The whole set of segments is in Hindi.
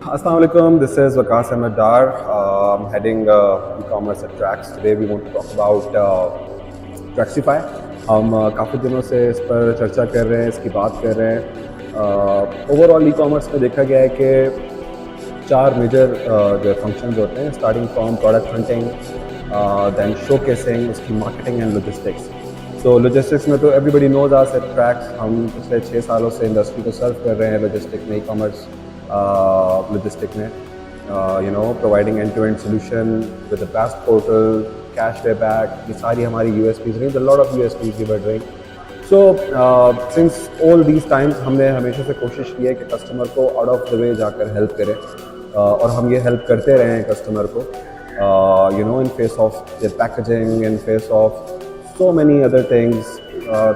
Assalamu alaikum, this is Waqas Ahmed Dar. I'm heading e-commerce at Trax. Today we want to talk about Traxify. हम काफ़ी दिनों से इस पर चर्चा कर रहे हैं, इसकी बात कर रहे हैं। ओवरऑल ई-कॉमर्स में देखा गया है कि चार मेजर जो फंक्शंस होते हैं, starting from product hunting, then showcasing, उसकी मार्केटिंग एंड लॉजिस्टिक्स। तो लॉजिस्टिक्स में तो everybody knows as at tracks, हम पिछले 6 सालों से इंडस्ट्री को सर्व कर रहे हैं लॉजिस्टिक में, ई-कॉमर्स logistic में, providing end-to-end solution with the best portal, cash payback, ये सारी हमारी USPs रही, a lot of USPs we were doing. So since all these times हमने हमेशा से कोशिश की है कि कस्टमर को आउट ऑफ द वे जाकर हेल्प करें, और हम ये हेल्प करते रहे हैं कस्टमर को, in face of their packaging, in face of so many other things,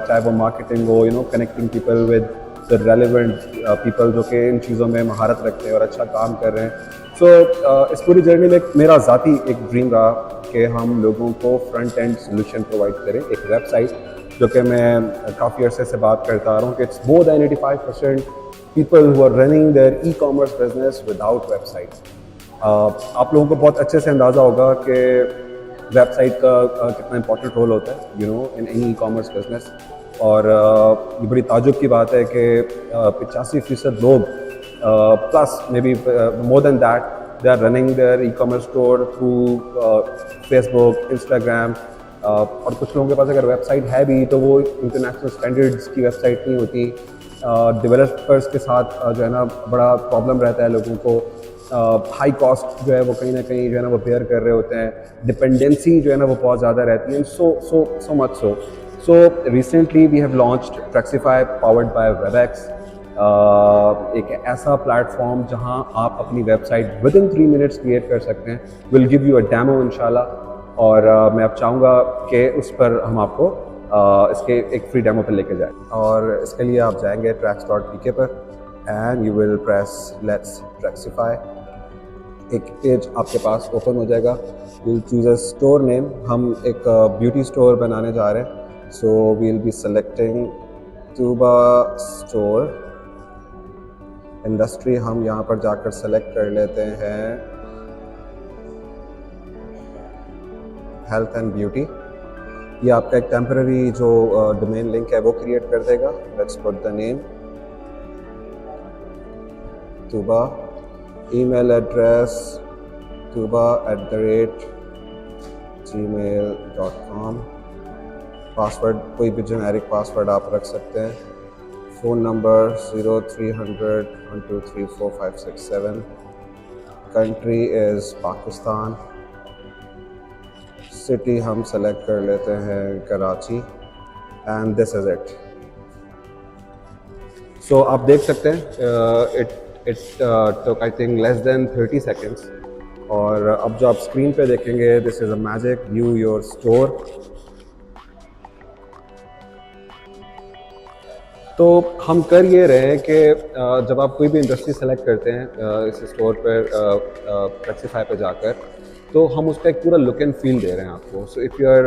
चाहे वो मार्केटिंग हो, connecting people with the relevant people जो कि इन चीज़ों में महारत रखते हैं और अच्छा काम कर रहे हैं। So इस पूरी जर्नी में मेरा ज़ाती एक ड्रीम रहा कि हम लोगों को फ्रंट एंड सोल्यूशन प्रोवाइड करें, एक वेबसाइट जो कि मैं काफ़ी अरसे से बात करता आ रहा हूँ कि it's more than 85% people who are running their e commerce business without website. आप लोगों को बहुत अच्छे से अंदाज़ा होगा कि वेबसाइट का कितना इंपॉर्टेंट रोल होता है in any E commerce business. और ये बड़ी ताजुब की बात है कि 85% लोग plus maybe more than that they are running their e commerce store through Facebook, Instagram, और कुछ लोगों के पास अगर वेबसाइट है भी तो वो इंटरनेशनल स्टैंडर्ड्स की वेबसाइट नहीं होती। डेवलपर्स के साथ जो है ना बड़ा प्रॉब्लम रहता है लोगों को, हाई कॉस्ट जो है वो कहीं ना कहीं जो है ना वो बेयर कर रहे होते हैं, डिपेंडेंसी जो है ना वो बहुत ज़्यादा रहती है, so much So recently we have launched Traxify powered by WebEx, एक ऐसा प्लेटफॉर्म जहां आप अपनी website with in 3 minutes create कर सकते हैं। Will give you a demo इंशाल्लाह, और मैं अब चाहूँगा कि उस पर हम आपको इसके एक फ्री डेमो पर लेके जाएं। और इसके लिए आप जाएंगे trax.pk पर and you will press let's Traxify। एक पेज आपके पास ओपन हो जाएगा, will choose a store name. हम एक ब्यूटी स्टोर बनाने जा रहे हैं, so we'll be selecting Tuba store। Industry हम यहाँ पर जाकर सेलेक्ट कर लेते हैं हेल्थ एंड ब्यूटी। ये आपका एक टेम्पररी जो डोमेन लिंक है वो क्रिएट कर देगा। Let's put the name Tuba, email address tuba@gmail.com, password कोई भी जेनेरिक पासवर्ड आप रख सकते हैं। Phone number 0300 1234567। Country is Pakistan. City हम सेलेक्ट कर लेते हैं Karachi, and this is it. So आप देख सकते हैं it took I think less than 30 seconds. और अब जो आप स्क्रीन पे देखेंगे, this is a magic view your store. तो हम कर ये रहे हैं कि जब आप कोई भी इंडस्ट्री सेलेक्ट करते हैं इस स्टोर पर Traxify पे जाकर, तो हम उसका एक पूरा लुक एंड फील दे रहे हैं आपको। So if you are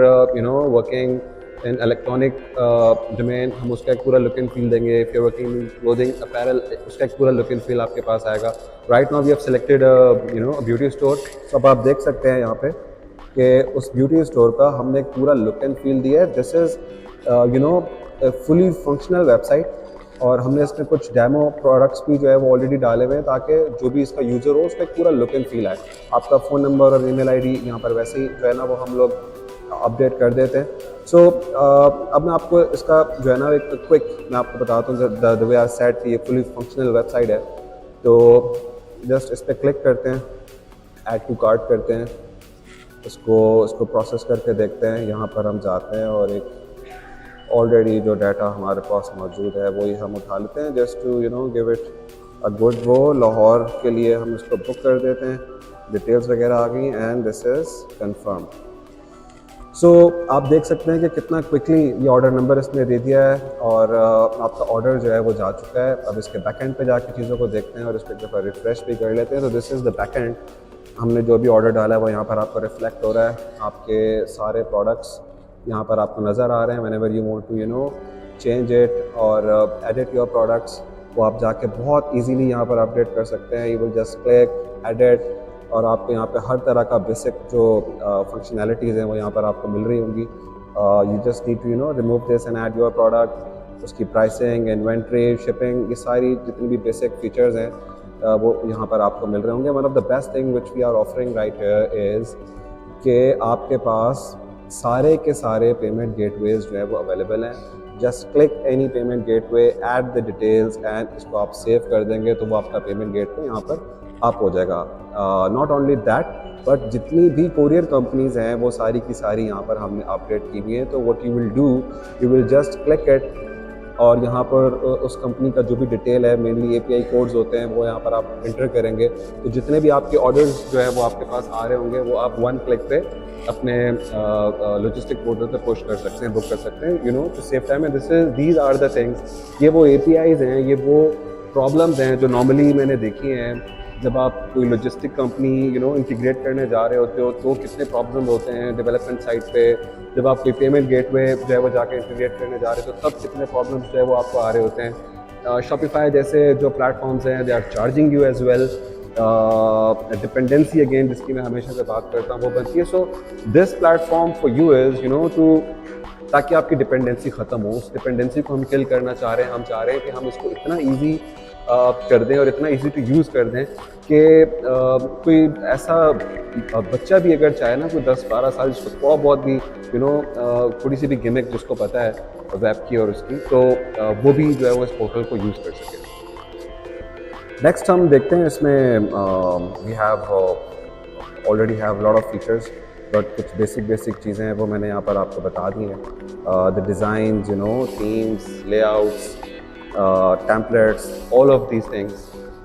working in electronic domain, हम उसका एक पूरा लुक एंड फील देंगे। If you are working in clothing apparel, उसका एक पूरा लुक एंड फील आपके पास आएगा। Right now we have selected beauty store. तो अब आप देख सकते हैं यहाँ पे कि उस ब्यूटी स्टोर का हमने एक पूरा लुक एंड फील दिया है। This is fully functional website, और हमने इसमें कुछ डेमो प्रोडक्ट्स भी जो है वो ऑलरेडी डाले हुए हैं ताकि जो भी इसका यूज़र हो उसका एक पूरा लुक एंड फील आए। आपका फ़ोन नंबर और ईमेल आईडी यहाँ पर वैसे ही जो है ना वो हम लोग अपडेट कर देते हैं। सो अब मैं आपको इसका जो है ना एक क्विक मैं आपको बताता हूँ द वे आई सेड कि ये फुली फंक्शनल वेबसाइट है। तो जस्ट इस पर क्लिक करते हैं, ऐड टू कार्ट करते हैं, इसको प्रोसेस करके देखते हैं। यहाँ पर हम जाते हैं और एक ऑलरेडी जो डाटा हमारे पास मौजूद है वही हम उठा लेते हैं, just to give it a good वो। लाहौर के लिए हम इसको बुक कर देते हैं, डिटेल्स वगैरह आ गई, एंड दिस इज़ कंफर्म। सो आप देख सकते हैं कि कितना क्विकली ये ऑर्डर नंबर इसने दे दिया है, और आपका ऑर्डर जो है वो जा चुका है। अब इसके बैकएंड पे जाके चीज़ों को देखते हैं और इसको एक दफ़ा रिफ्रेश भी कर लेते हैं। तो दिस इज़ द बैकएंड। हमने जो भी ऑर्डर डाला है वो यहाँ पर आपको रिफ्लेक्ट हो रहा है। आपके सारे प्रोडक्ट्स यहाँ पर आपको नज़र आ रहे हैं। Whenever you want to change it और एडिट योर प्रोडक्ट्स, वो आप जाके बहुत इजीली यहाँ पर अपडेट कर सकते हैं। You will just click edit और आपको यहाँ पे हर तरह का बेसिक जो फंक्शनैलिटीज़ हैं वो यहाँ पर आपको मिल रही होंगी। You just need to remove this and add your product. उसकी प्राइसिंग, इन्वेंट्री, शिपिंग, ये सारी जितनी भी बेसिक फीचर्स हैं वो यहाँ पर आपको मिल रहे होंगे। One of the best thing which we are offering right here is कि आपके पास सारे के सारे पेमेंट गेटवेज जो है वो अवेलेबल हैं। Just click any payment gateway, add the details and इसको आप सेव कर देंगे तो वो आपका पेमेंट गेटवे यहाँ पर अप हो जाएगा। नॉट ओनली दैट बट जितनी भी कोरियर कंपनीज़ हैं वो सारी की सारी यहाँ पर हमने अपडेट की हुई है। तो what you will do, you will just click it और यहाँ पर उस कंपनी का जो भी डिटेल है, मेनली API कोड्स होते हैं, वो यहाँ पर आप इंटर करेंगे तो जितने भी आपके ऑर्डर्स जो है वो आपके पास आ रहे होंगे वो आप वन क्लिक पे अपने लॉजिस्टिक पोर्टल पे पोस्ट कर सकते हैं, बुक कर सकते हैं, to save time. And these are the things, ये वो APIs हैं, ये वो प्रॉब्लम्स हैं जो नॉर्मली मैंने देखी हैं जब आप कोई लॉजिस्टिक कंपनी इंटीग्रेट करने जा रहे होते हो तो कितने प्रॉब्लम होते हैं डेवलपमेंट साइड पे। जब आप कोई पेमेंट गेटवे जो है वो जाके इंटीग्रेट करने जा रहे हो तो तब कितने प्रॉब्लम्स जो है वो आपको आ रहे होते हैं। शॉपिफाई जैसे जो प्लेटफॉर्म्स हैं they are charging you as well. Dependency again जिसकी मैं हमेशा से बात करता हूँ वो बनती है। So this platform for you is to, ताकि आपकी डिपेंडेंसी ख़त्म हो। उस डिपेंडेंसी को हम किल करना चाह रहे हैं। हम चाह रहे हैं कि हम इसको इतना ईजी कर दें और इतना इजी टू यूज़ कर दें कि कोई ऐसा बच्चा भी अगर चाहे ना, कोई 10-12 साल जिसको थोड़ा बहुत भी थोड़ी सी भी गिमिक जिसको पता है वेब की और उसकी, तो वो भी जो है वो इस पोर्टल को यूज़ कर सके। नेक्स्ट हम देखते हैं इसमें we have already have lot of features but कुछ बेसिक चीज़ें हैं वो मैंने यहाँ पर आपको बता दी हैं। The design, themes, layouts, templates, all of these things.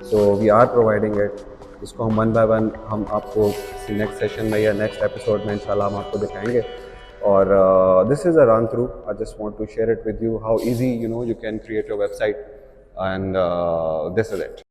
So we are providing it. इसको हम वन बाय वन हम आपको किसी नेक्स्ट सेशन में या नेक्स्ट एपिसोड में इंशाल्लाह हम आपको दिखाएंगे। और this is a run through, I just want to share it with you how easy you can create your website and this is it.